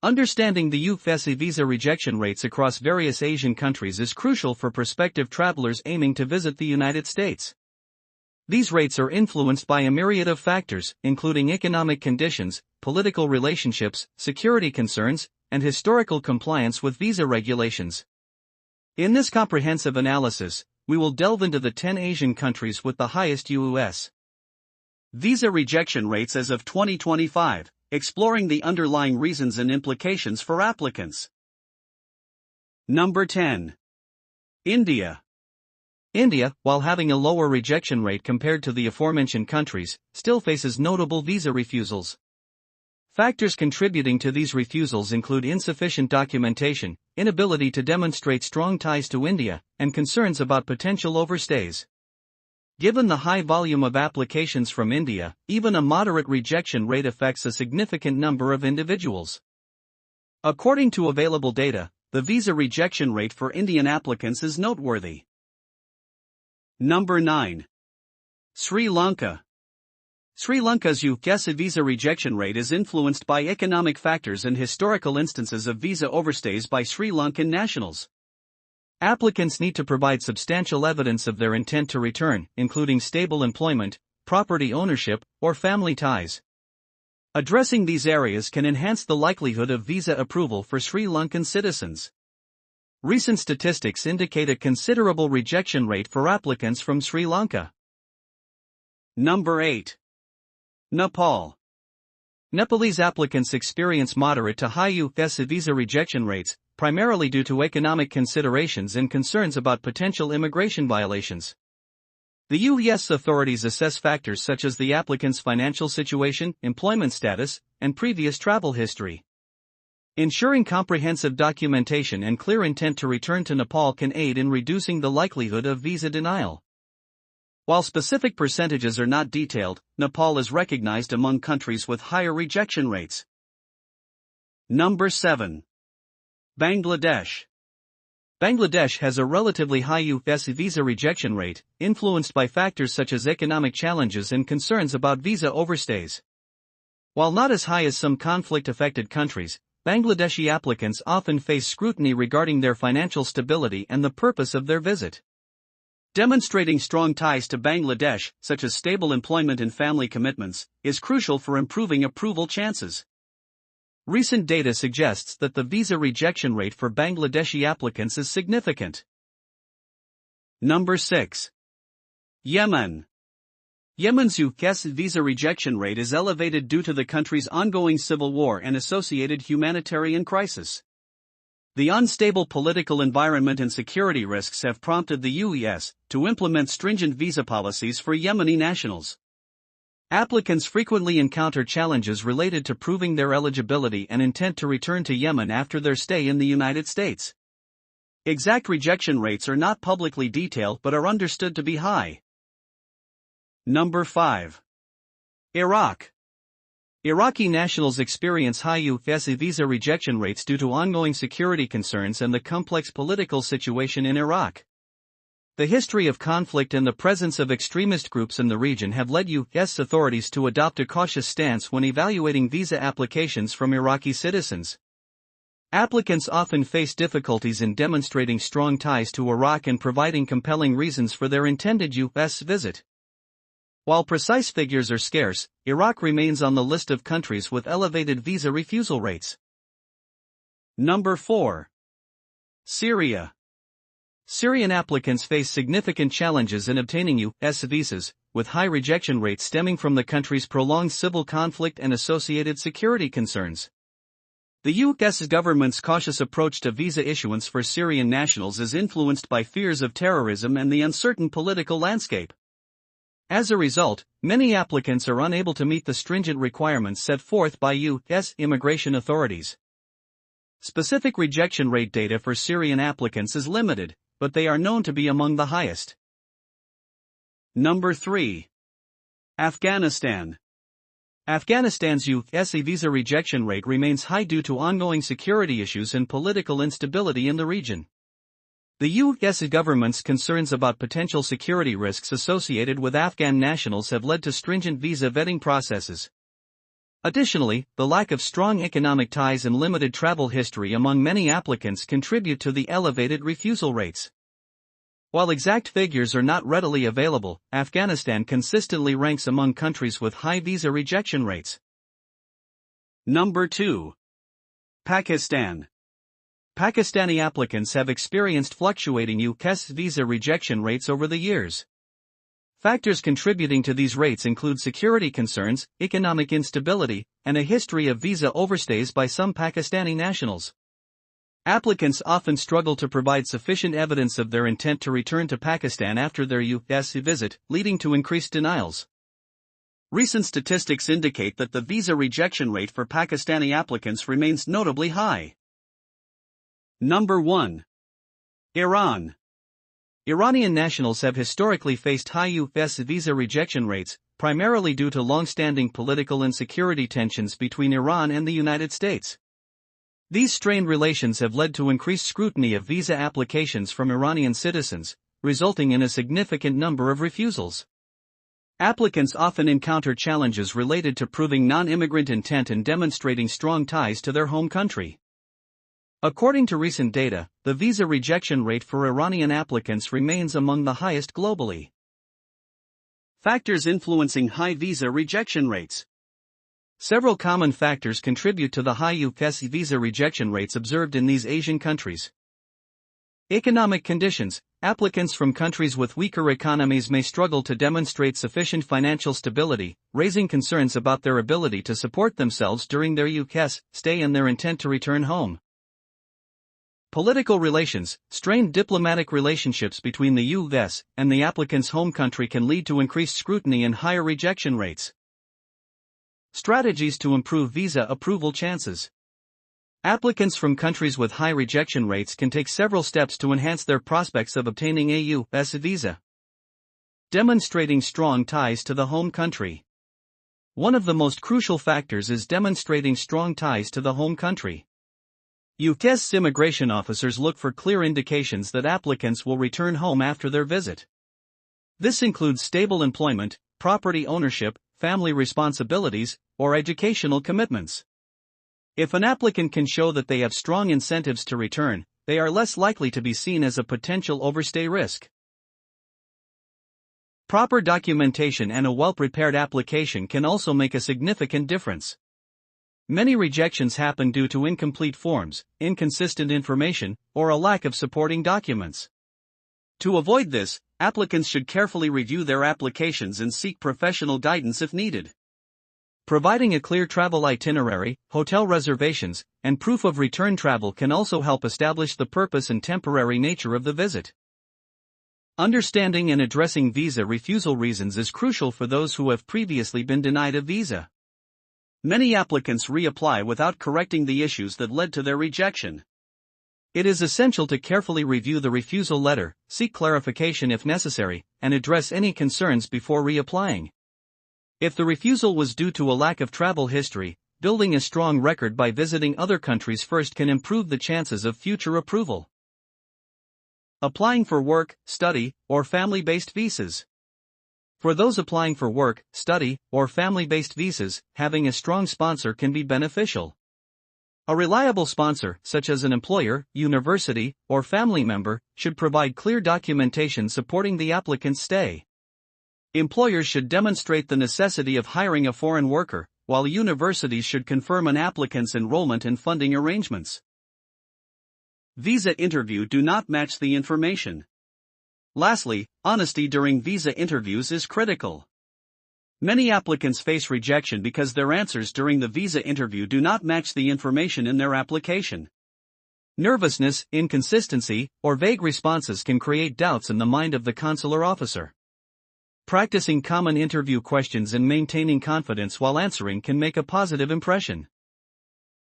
Understanding the U.S. visa rejection rates across various Asian countries is crucial for prospective travelers aiming to visit the United States. These rates are influenced by a myriad of factors, including economic conditions, political relationships, security concerns, and historical compliance with visa regulations. In this comprehensive analysis, we will delve into the 10 Asian countries with the highest U.S. visa rejection rates as of 2025, exploring the underlying reasons and implications for applicants. Number 10. India. India, while having a lower rejection rate compared to the aforementioned countries, still faces notable visa refusals. Factors contributing to these refusals include insufficient documentation, inability to demonstrate strong ties to India, and concerns about potential overstays. Given the high volume of applications from India, even a moderate rejection rate affects a significant number of individuals. According to available data, the visa rejection rate for Indian applicants is noteworthy. Number 9. Sri Lanka. Sri Lanka's U.S. visa rejection rate is influenced by economic factors and historical instances of visa overstays by Sri Lankan nationals. Applicants need to provide substantial evidence of their intent to return, including stable employment, property ownership, or family ties. Addressing these areas can enhance the likelihood of visa approval for Sri Lankan citizens. Recent statistics indicate a considerable rejection rate for applicants from Sri Lanka. Number 8. Nepal. Nepalese applicants experience moderate to high U.S. visa rejection rates, primarily due to economic considerations and concerns about potential immigration violations. The U.S. authorities assess factors such as the applicant's financial situation, employment status, and previous travel history. Ensuring comprehensive documentation and clear intent to return to Nepal can aid in reducing the likelihood of visa denial. While specific percentages are not detailed, Nepal is recognized among countries with higher rejection rates. Number 7. Bangladesh. Bangladesh has a relatively high U.S. visa rejection rate, influenced by factors such as economic challenges and concerns about visa overstays. While not as high as some conflict-affected countries, Bangladeshi applicants often face scrutiny regarding their financial stability and the purpose of their visit. Demonstrating strong ties to Bangladesh, such as stable employment and family commitments, is crucial for improving approval chances. Recent data suggests that the visa rejection rate for Bangladeshi applicants is significant. Number 6. Yemen. Yemen's U.S. visa rejection rate is elevated due to the country's ongoing civil war and associated humanitarian crisis. The unstable political environment and security risks have prompted the U.S. to implement stringent visa policies for Yemeni nationals. Applicants frequently encounter challenges related to proving their eligibility and intent to return to Yemen after their stay in the United States. Exact rejection rates are not publicly detailed but are understood to be high. Number 5. Iraq. Iraqi nationals experience high U.S. visa rejection rates due to ongoing security concerns and the complex political situation in Iraq. The history of conflict and the presence of extremist groups in the region have led U.S. authorities to adopt a cautious stance when evaluating visa applications from Iraqi citizens. Applicants often face difficulties in demonstrating strong ties to Iraq and providing compelling reasons for their intended U.S. visit. While precise figures are scarce, Iraq remains on the list of countries with elevated visa refusal rates. Number 4. Syria. Syrian applicants face significant challenges in obtaining U.S. visas, with high rejection rates stemming from the country's prolonged civil conflict and associated security concerns. The U.S. government's cautious approach to visa issuance for Syrian nationals is influenced by fears of terrorism and the uncertain political landscape. As a result, many applicants are unable to meet the stringent requirements set forth by U.S. immigration authorities. Specific rejection rate data for Syrian applicants is limited, but they are known to be among the highest. Number 3. Afghanistan. Afghanistan's U.S. visa rejection rate remains high due to ongoing security issues and political instability in the region. The U.S. government's concerns about potential security risks associated with Afghan nationals have led to stringent visa vetting processes. Additionally, the lack of strong economic ties and limited travel history among many applicants contribute to the elevated refusal rates. While exact figures are not readily available, Afghanistan consistently ranks among countries with high visa rejection rates. Number 2. Pakistan. Pakistani applicants have experienced fluctuating U.S. visa rejection rates over the years. Factors contributing to these rates include security concerns, economic instability, and a history of visa overstays by some Pakistani nationals. Applicants often struggle to provide sufficient evidence of their intent to return to Pakistan after their U.S. visit, leading to increased denials. Recent statistics indicate that the visa rejection rate for Pakistani applicants remains notably high. Number 1. Iran. Iranian nationals have historically faced high U.S. visa rejection rates, primarily due to long-standing political and security tensions between Iran and the United States. These strained relations have led to increased scrutiny of visa applications from Iranian citizens, resulting in a significant number of refusals. Applicants often encounter challenges related to proving non-immigrant intent and demonstrating strong ties to their home country. According to recent data, the visa rejection rate for Iranian applicants remains among the highest globally. Factors influencing high visa rejection rates. Several common factors contribute to the high U.S. visa rejection rates observed in these Asian countries. Economic conditions. Applicants from countries with weaker economies may struggle to demonstrate sufficient financial stability, raising concerns about their ability to support themselves during their U.S. stay and their intent to return home. Political relations. Strained diplomatic relationships between the U.S. and the applicant's home country can lead to increased scrutiny and higher rejection rates. Strategies to improve visa approval chances. Applicants from countries with high rejection rates can take several steps to enhance their prospects of obtaining a U.S. visa. Demonstrating strong ties to the home country. One of the most crucial factors is demonstrating strong ties to the home country. U.S. immigration officers look for clear indications that applicants will return home after their visit. This includes stable employment, property ownership, family responsibilities, or educational commitments. If an applicant can show that they have strong incentives to return, they are less likely to be seen as a potential overstay risk. Proper documentation and a well-prepared application can also make a significant difference. Many rejections happen due to incomplete forms, inconsistent information, or a lack of supporting documents. To avoid this, applicants should carefully review their applications and seek professional guidance if needed. Providing a clear travel itinerary, hotel reservations, and proof of return travel can also help establish the purpose and temporary nature of the visit. Understanding and addressing visa refusal reasons is crucial for those who have previously been denied a visa. Many applicants reapply without correcting the issues that led to their rejection. It is essential to carefully review the refusal letter, seek clarification if necessary, and address any concerns before reapplying. If the refusal was due to a lack of travel history, building a strong record by visiting other countries first can improve the chances of future approval. Applying for work, study, or family-based visas. For those applying for work, study, or family-based visas, having a strong sponsor can be beneficial. A reliable sponsor, such as an employer, university, or family member, should provide clear documentation supporting the applicant's stay. Employers should demonstrate the necessity of hiring a foreign worker, while universities should confirm an applicant's enrollment and funding arrangements. Visa interview do not match the information. Lastly, honesty during visa interviews is critical. Many applicants face rejection because their answers during the visa interview do not match the information in their application. Nervousness, inconsistency, or vague responses can create doubts in the mind of the consular officer. Practicing common interview questions and maintaining confidence while answering can make a positive impression.